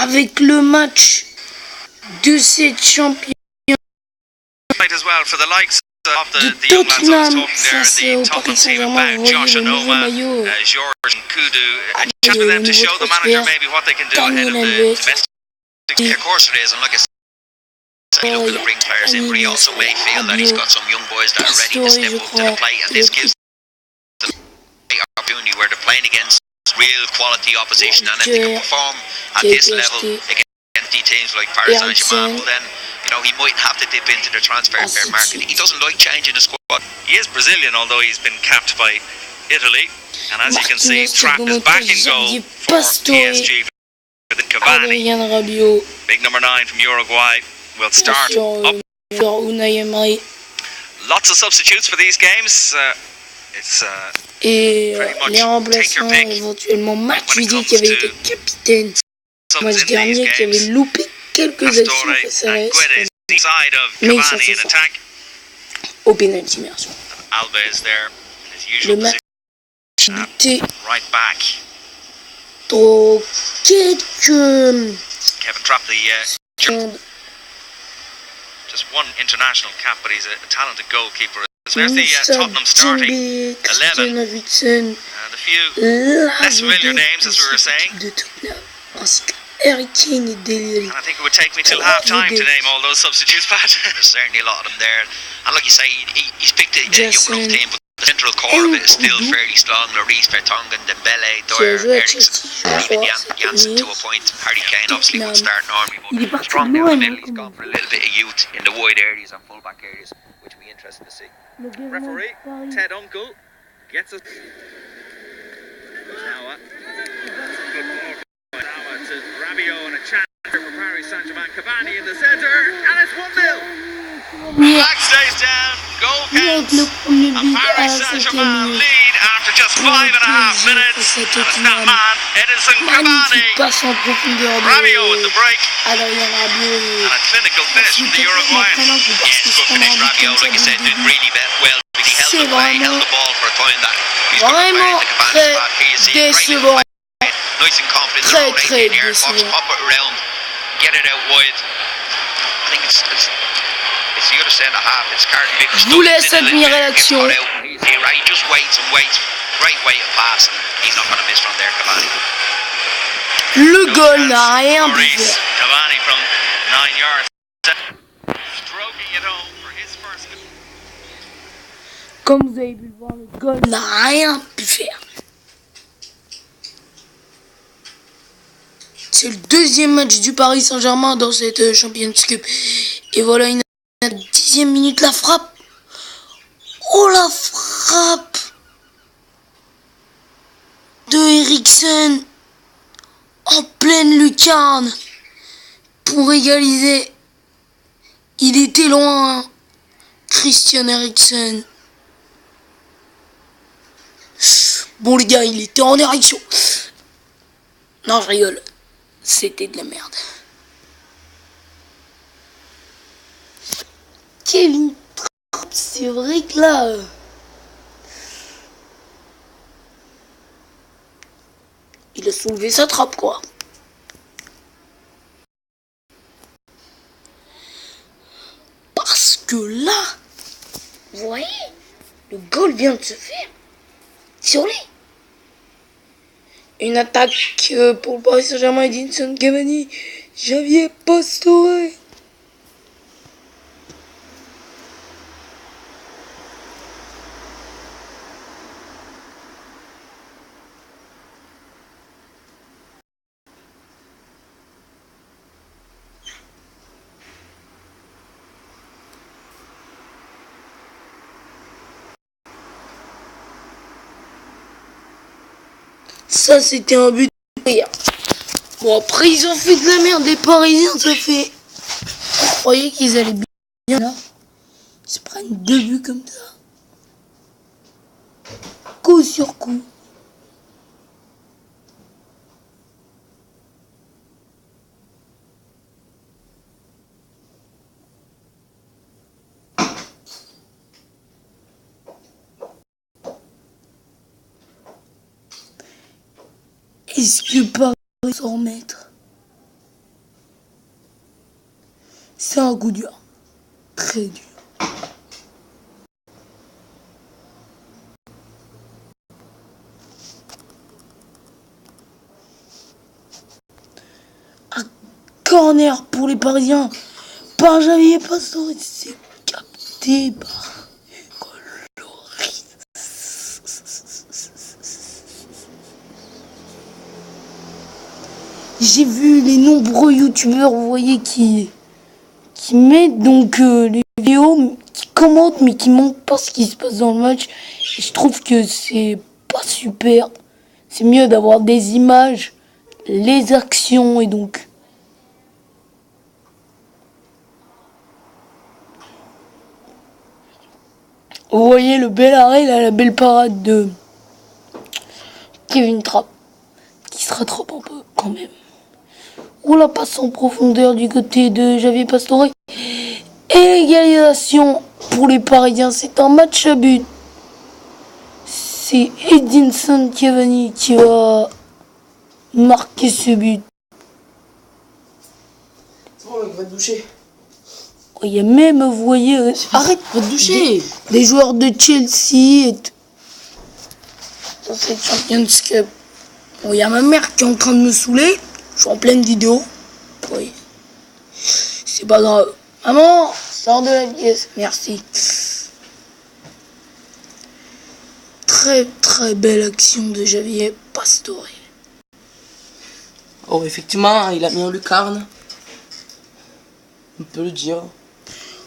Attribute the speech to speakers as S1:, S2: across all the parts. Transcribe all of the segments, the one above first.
S1: avec le match de cette championne de Tottenham face au Paris Saint-Germain. Vous voyez le nouveau maillot de nouveau transfert, Daniel Alves.
S2: Of course it is, and like I said, he looked to bring players in, but he also may feel that he's got some young boys that are ready to step up to the plate, and this gives them the opportunity where they're playing against real quality opposition, and if they can perform at this level against teams like Paris Saint-Germain, well then, you know, he might have to dip into the transfer market. He doesn't like changing the squad.
S3: He is Brazilian, although he's been capped by Italy, and as you can see, Trapp is back in goal for PSG. Cavani, big number 9 from Uruguay, will start up. Lots of substitutes for these games. It's
S1: et les remplaçants éventuellement Matuidi qui avait été capitaine le match dernier, qui avait loupé quelques actions face à l'Est, mais il s'en sort au penalty, bien sûr. Le match buté dans quelques
S3: Kevin Trapp, just one international cap, but he's a talented goalkeeper. There's the Tottenham starting 11. And a few less familiar names, as we were saying.
S1: Harry Kane et Dele.
S3: And I think it would take me till half time to name all those substitutes, Pat.
S2: There's certainly a lot of them there. And like you say, he's picked a young enough team, but the central core of it is still fairly strong. Lloris, Vertonghen, Dembele, Dyer, Eriksen, even Janssen to a point. Harry Kane obviously would start normally, but strong down the middle. He's gone for a little bit of youth in the wide areas and full-back areas, which will be interesting to see.
S3: Referee Ted Uncle gets us. Now to Rabiot and a chance for Paris Saint-Germain. Cavani in the centre, and it's 1-0. Flag stays down, goal counts, and Paris Saint-Germain lead after just 5.5 minutes. And it's that man, Edinson Cavani. Rabiot with the break. And a clinical finish from the Uruguayan.
S2: Yes, good finish. Rabiot, like you said, did really well. Really held the play, held the ball for a time that he's got to play the Cavani spot. Here you see it right in the way. Nice and confident in the yard box, pop it around, get it out wide. I think it's the other centre half. It's Carlton Vickers.
S1: Je vous laisse admirer l'action.
S2: He just waits and waits. Great way to pass, and he's not going to miss from there, Cavani.
S1: Le goal n'a rien pu faire.
S3: Cavani from 9 yards. Stroking it home for his first goal.
S1: Comme vous avez pu le voir, le goal n'a rien pu faire. C'est le deuxième match du Paris Saint-Germain dans cette Champions Cup. Et voilà, une 10e minute, la frappe. Oh, la frappe de Eriksen en pleine lucarne pour égaliser. Il était loin, Christian Eriksen. Bon les gars, il était en érection. Non, je rigole. C'était de la merde. Kevin Trapp, c'est vrai que là... il a soulevé sa trappe, quoi. Parce que là, vous voyez, le goal vient de se faire. Sur lui. Une attaque pour le Paris Saint-Germain, Edinson Cavani, Javier Pastore. Ça, c'était un but de rire. Bon, après, ils ont fait de la merde. Les Parisiens, ça fait... On croyait qu'ils allaient bien là. Ils se prennent 2 buts comme ça. Coup sur coup. Est-ce que Paris s'en remettre? C'est un coup dur. Très dur. Un corner pour les Parisiens. Par Javier Pastore. C'est capté par Hugo Lloris. J'ai vu les nombreux youtubeurs, vous voyez, qui mettent donc les vidéos, qui commentent, mais qui montrent pas ce qui se passe dans le match. Et je trouve que c'est pas super. C'est mieux d'avoir des images, les actions, et donc... Vous voyez le bel arrêt, là, la belle parade de Kevin Trapp, qui se rattrape un peu quand même. On la passe en profondeur du côté de Javier Pastore. Et l'égalisation pour les Parisiens, c'est un match à but. C'est Edinson Cavani qui va marquer ce but.
S4: C'est bon, mec, va te doucher.
S1: Il y a même, vous voyez, arrête,
S4: Va te doucher.
S1: des joueurs de Chelsea et dans cette Champions Cup. Bon, il y a ma mère qui est en train de me saouler. Je suis en pleine vidéo. Oui. C'est pas grave. Maman, sors de la pièce. Merci. Très très belle action de Javier Pastore.
S4: Oh, effectivement, il a mis en lucarne. On peut le dire.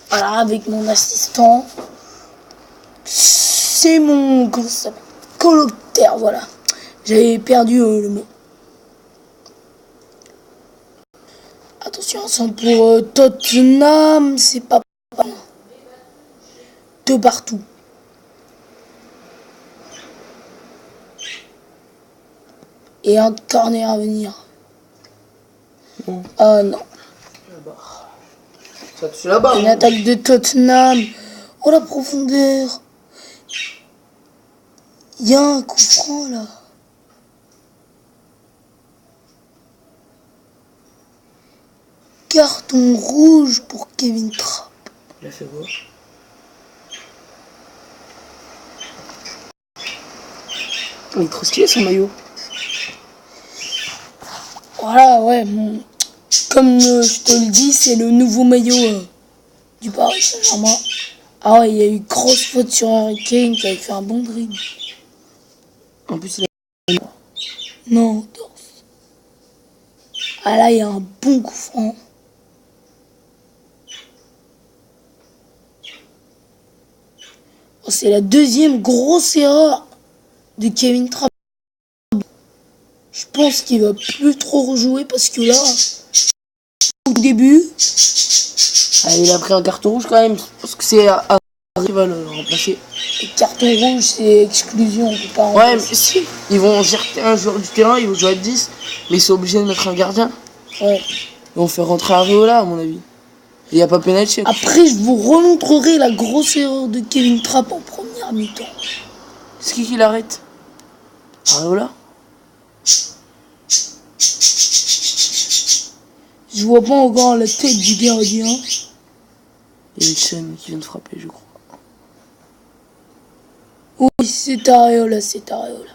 S1: Voilà, avec mon assistant. C'est mon, comment ça s'appelle, colocataire, voilà. J'avais perdu le mot. Attention, centre pour Tottenham, c'est pas loin. De partout. Et un corner à venir. Ah non.
S4: Ça touche là-bas.
S1: Une attaque de Tottenham. Oh la profondeur. Il y a un coup franc là. Carton rouge pour Kevin Trapp.
S4: Il a fait quoi? Il est trop stylé son maillot.
S1: Voilà, ouais. Comme je te le dis, c'est le nouveau maillot du Paris Saint-Germain. Ah ouais, il y a eu grosse faute sur Harry Kane qui avait fait un bon dribble.
S4: En plus, il a...
S1: Non, torse. Ah là, il y a un bon coup franc. Oh, c'est la deuxième grosse erreur de Kevin Trapp. Je pense qu'il va plus trop rejouer parce que là, au début...
S4: Ah, il a pris un carton rouge quand même. Parce que c'est Harry qui va le remplacer.
S1: Le carton rouge, c'est exclusion, on peut pas en
S4: Ouais, mais si. Ils vont jeter un joueur du terrain, ils vont jouer à 10. Mais ils sont obligés de mettre un gardien.
S1: Ouais.
S4: Ils vont faire rentrer Areola, à mon avis. Il n'y a pas pénalty.
S1: Après, je vous remontrerai la grosse erreur de Kevin Trapp en première mi-temps.
S4: C'est qui l'arrête? Areola?
S1: Je vois pas encore la tête du gardien.
S4: Il y a Chen qui vient de frapper, je crois.
S1: Oui, c'est Areola, c'est Areola.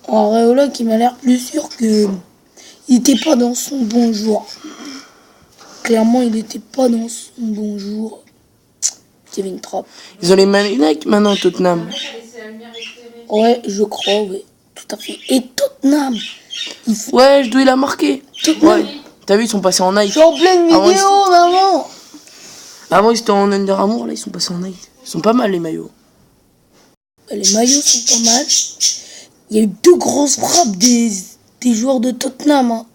S1: Areola qui m'a l'air plus sûr que... Il était pas dans son bon jour. Clairement, il était pas dans son bon jour. Kevin Trapp.
S4: Ils ont les Man United maintenant, Tottenham.
S1: Ouais, je crois, oui. Tout à fait. Et Tottenham.
S4: Ouais, je dois il a marqué.
S1: Tottenham.
S4: Ouais. T'as vu, ils sont passés en Nike.
S1: Je suis en pleine vidéo, maman.
S4: Avant, ils étaient en Under Armour, là, ils sont passés en Nike. Ils sont pas mal, les maillots.
S1: Les maillots sont pas mal. Il y a eu deux grosses frappes des joueurs de Tottenham. Hein.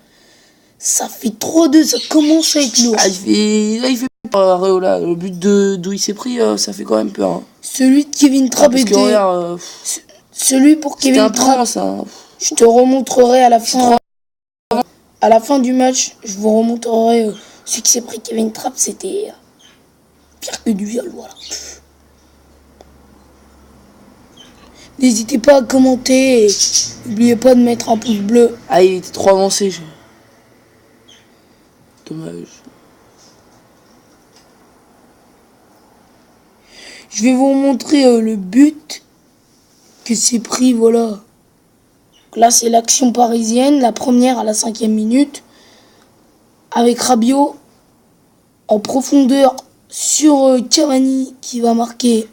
S1: Ça fait 3-2, ça commence à être lourd.
S4: Ah, il fait pas Areola. Le but d'où il s'est pris, ça fait quand même peur. Hein.
S1: Celui de Kevin Trapp
S4: parce que
S1: était...
S4: regarde,
S1: Celui pour Kevin Trapp,
S4: ça.
S1: je te remontrerai à la fin. À la fin du match, je vous remontrerai ce qui s'est pris Kevin Trapp. C'était pire que du viol, voilà. N'hésitez pas à commenter et n'oubliez pas de mettre un pouce bleu.
S4: Ah, il était trop avancé. Dommage.
S1: Je vais vous montrer le but que c'est pris, voilà. Donc là, c'est l'action parisienne, la première à la 5e minute, avec Rabiot en profondeur sur Cavani qui va marquer.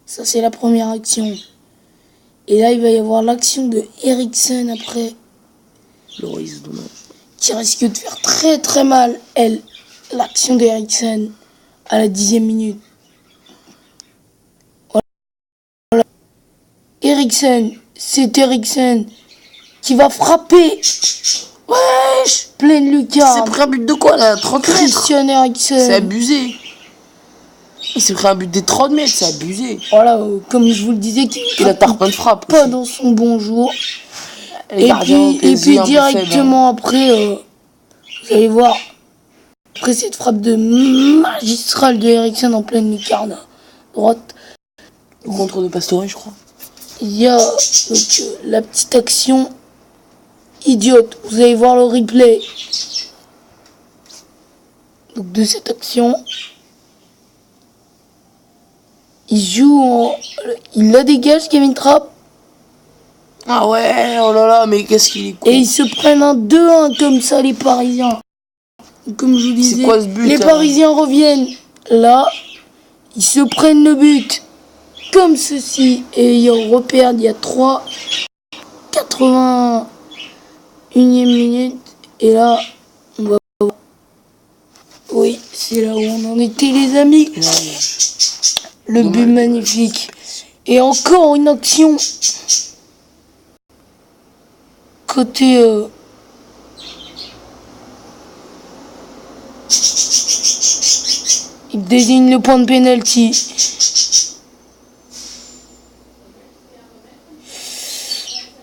S1: Ça, c'est la première action. Et là, il va y avoir l'action de Eriksen après,
S4: Loris, dommage.
S1: qui risque de faire très très mal, elle, l'action d'Eriksen à la 10e minute. Voilà. Eriksen, c'est Eriksen qui va frapper. Wesh, pleine lucarne.
S4: C'est pris un but de quoi là? 30 mètres?
S1: Christian
S4: C'est
S1: Eriksen.
S4: abusé. Il s'est pris un but des 30 mètres, c'est abusé.
S1: Voilà, comme je vous le disais,
S4: Il a pas de frappe.
S1: pas dans son bon jour.
S4: Les
S1: Et
S4: gardiens,
S1: puis
S4: PSG, un peu
S1: directement après, vous allez voir, après cette frappe de magistrale de Eriksen en pleine lucarne droite,
S4: faible. Contre de Pastore, je crois.
S1: il y a donc, la petite action idiote. Vous allez voir le replay donc, de cette action. Il joue il la dégage, Kevin Trapp.
S4: Ah ouais, oh là là, mais qu'est-ce qu'il est con.
S1: Et ils se prennent un 2-1 comme ça, les Parisiens. Comme je vous disais,
S4: C'est quoi ce but,
S1: les
S4: là
S1: Parisiens reviennent. Là, ils se prennent le but comme ceci. Et ils reperdent, il y a 81e minute. Et là, on va voir. Oui, c'est là où on en était, les amis. Le but magnifique. Et encore une action. Côté... il désigne le point de pénalty.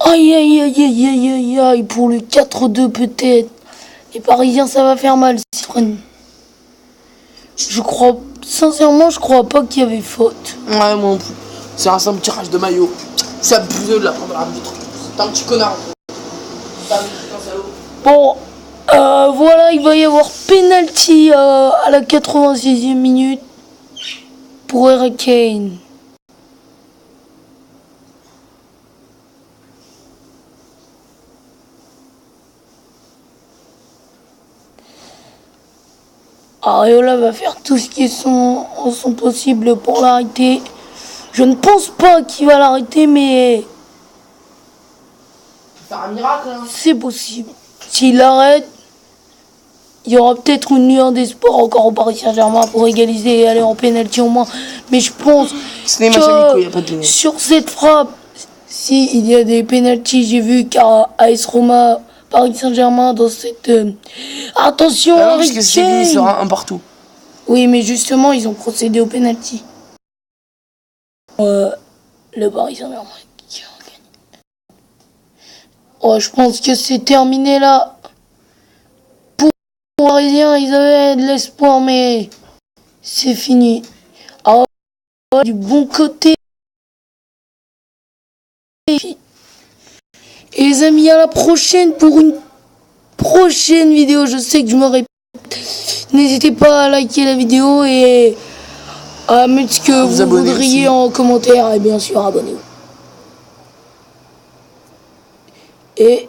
S1: Aïe aïe aïe aïe aïe aïe aïe. Pour le 4-2 peut-être. Les Parisiens, ça va faire mal. Je crois... Sincèrement, je crois pas qu'il y avait faute.
S4: Ouais, moi non plus. C'est un simple tirage de maillot. C'est abusé de la prendre l'arbitre. C'est un petit connard.
S1: Bon, voilà, il va y avoir penalty à la 86e minute pour Harry Kane. Areola va faire tout ce qui est en son possible pour l'arrêter. Je ne pense pas qu'il va l'arrêter, mais
S4: Faire un miracle, hein.
S1: c'est possible. S'il l'arrête, il y aura peut-être une lueur d'espoir encore au Paris Saint-Germain pour égaliser et aller en pénalty au moins. Mais je pense
S4: Ce n'est match amicaux, il n'y a pas de pénalty.
S1: sur cette frappe, si il y a des pénaltys, j'ai vu qu'à AS Roma, Paris Saint-Germain dans cette... Attention,
S4: Ah non,
S1: Harry
S4: parce que c'est
S1: Kane.
S4: dit, sera un partout.
S1: Oui, mais justement, ils ont procédé au pénalty. Le Paris Saint-Germain qui a gagné. Oh, je pense que c'est terminé là. Pour les Parisiens, ils avaient de l'espoir, mais c'est fini. Alors, du bon côté. Et les amis, à la prochaine pour une prochaine vidéo. Je sais que je me répète. N'hésitez pas à liker la vidéo et à mettre ce que vous voudriez en commentaire. Et bien sûr, abonnez-vous. Et